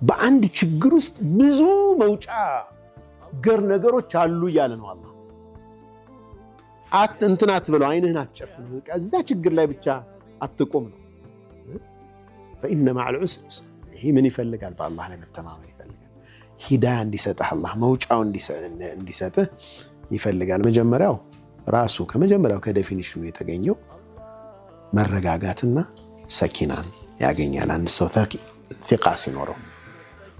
በአንድ ችግር ውስጥ ብዙ መውጫ ገር ነገሮች አሉ እያለ ነው አላህ። እንትን አትበለው፣ አይንህን አትጨፍን፣ እዛ ችግር ላይ ብቻ አትቆም ነው። ፈኢነ መዐል ዑስሪ ዩስራ። ይሄ ምን ይፈልጋል? በአላህ ላይ መተማመን ይፈልጋል። ሂዳያ እንዲሰጥህ አላህ መውጫው እንዲሰጥህ ይፈልጋል። መጀመሪያው ራሱ ከመጀመሪያው ከዴፊኒሽኑ የተገኘው መረጋጋትና ሰኪናን ያገኛል። አንድ ሰው ቲቃ ሲኖረው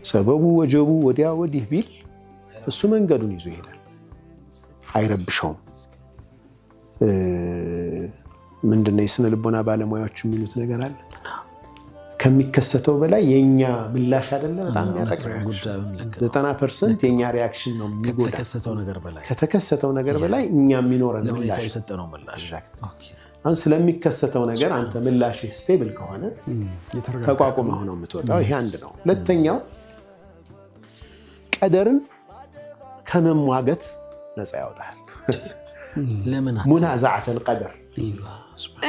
ሰበቡ ወጀቡ ወዲያ ወዲህ ቢል እሱ መንገዱን ይዞ ይሄዳል፣ አይረብሸውም። ምንድነው የስነ ልቦና ባለሙያዎች የሚሉት ነገር አለ። ከሚከሰተው በላይ የኛ ምላሽ አይደለም በጣም ያጠቃው። 90% የኛ ሪአክሽን ነው የሚጎዳ ከተከሰተው ነገር በላይ እኛ የሚኖረን ምላሽ የሰጠነው ምላሽ። አሁን ስለሚከሰተው ነገር አንተ ምላሽ ስቴብል ከሆነ ተቋቁመህ ነው የምትወጣው። ይሄ አንድ ነው። ሁለተኛው ቀደርን ከመሟገት ነፃ ያወጣል። ለምን ሙናዛዓተል ቀደር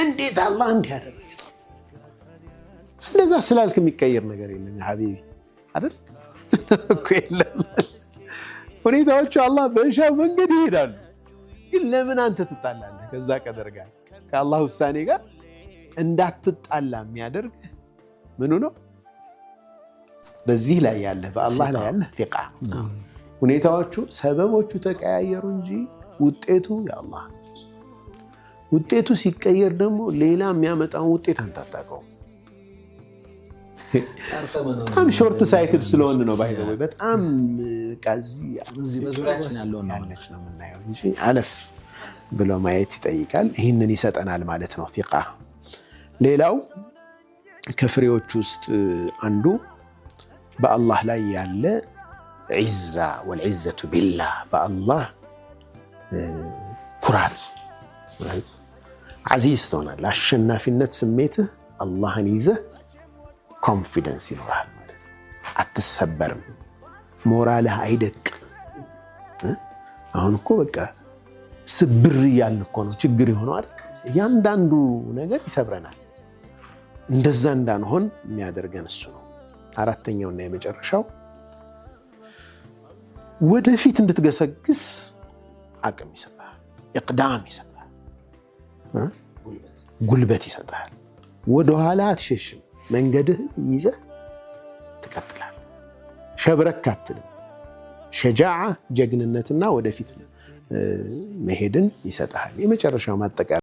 እንዴት አላህ እንዲህ ያደረገ እንደዛ ስላልክ የሚቀየር ነገር የለም ያ ሐቢቢ አይደል እኮ የለም። ሁኔታዎቹ አላህ በሻው መንገድ ይሄዳሉ። ግን ለምን አንተ ትጣላለህ ከዛ ቀደር ጋር? ከአላህ ውሳኔ ጋር እንዳትጣላ የሚያደርግ ምኑ ነው? በዚህ ላይ ያለ በአላህ ላይ ያለ ቲቃ። ሁኔታዎቹ ሰበቦቹ ተቀያየሩ እንጂ ውጤቱ የአላህ። ውጤቱ ሲቀየር ደግሞ ሌላ የሚያመጣውን ውጤት አንተ አታውቀውም። በጣም ሾርት ሳይትድ ስለሆነ ነው ባይዘው በጣም እዚህ በዙሪያችን ያለው ነው የምናየው እንጂ አለፍ ብሎ ማየት ይጠይቃል። ይህንን ይሰጠናል ማለት ነው ቲቃ። ሌላው ከፍሬዎች ውስጥ አንዱ በአላህ ላይ ያለ ዒዛ ወልዒዘቱ ቢላህ፣ በአላህ ኩራት ዓዚዝ ትሆናለህ። አሸናፊነት ስሜትህ አላህን ይዘህ ኮንፊደንስ ይኖራል ማለት ነው። አትሰበርም፣ ሞራልህ አይደቅም። አሁን እኮ በቃ ስብር እያልን እኮ ነው ችግር የሆነው አይደል? እያንዳንዱ ነገር ይሰብረናል። እንደዛ እንዳንሆን የሚያደርገን እሱ ነው። አራተኛውና የመጨረሻው ወደፊት እንድትገሰግስ አቅም ይሰጣል፣ ኢቅዳም ይሰጣል፣ ጉልበት ይሰጣል። ወደኋላ አትሸሽም፣ መንገድህ ይዘህ ትቀጥላለህ። ሸብረክ አትልም። ሸጃዓ ጀግንነትና ወደፊት መሄድን ይሰጣል። የመጨረሻው ማጠቃለያ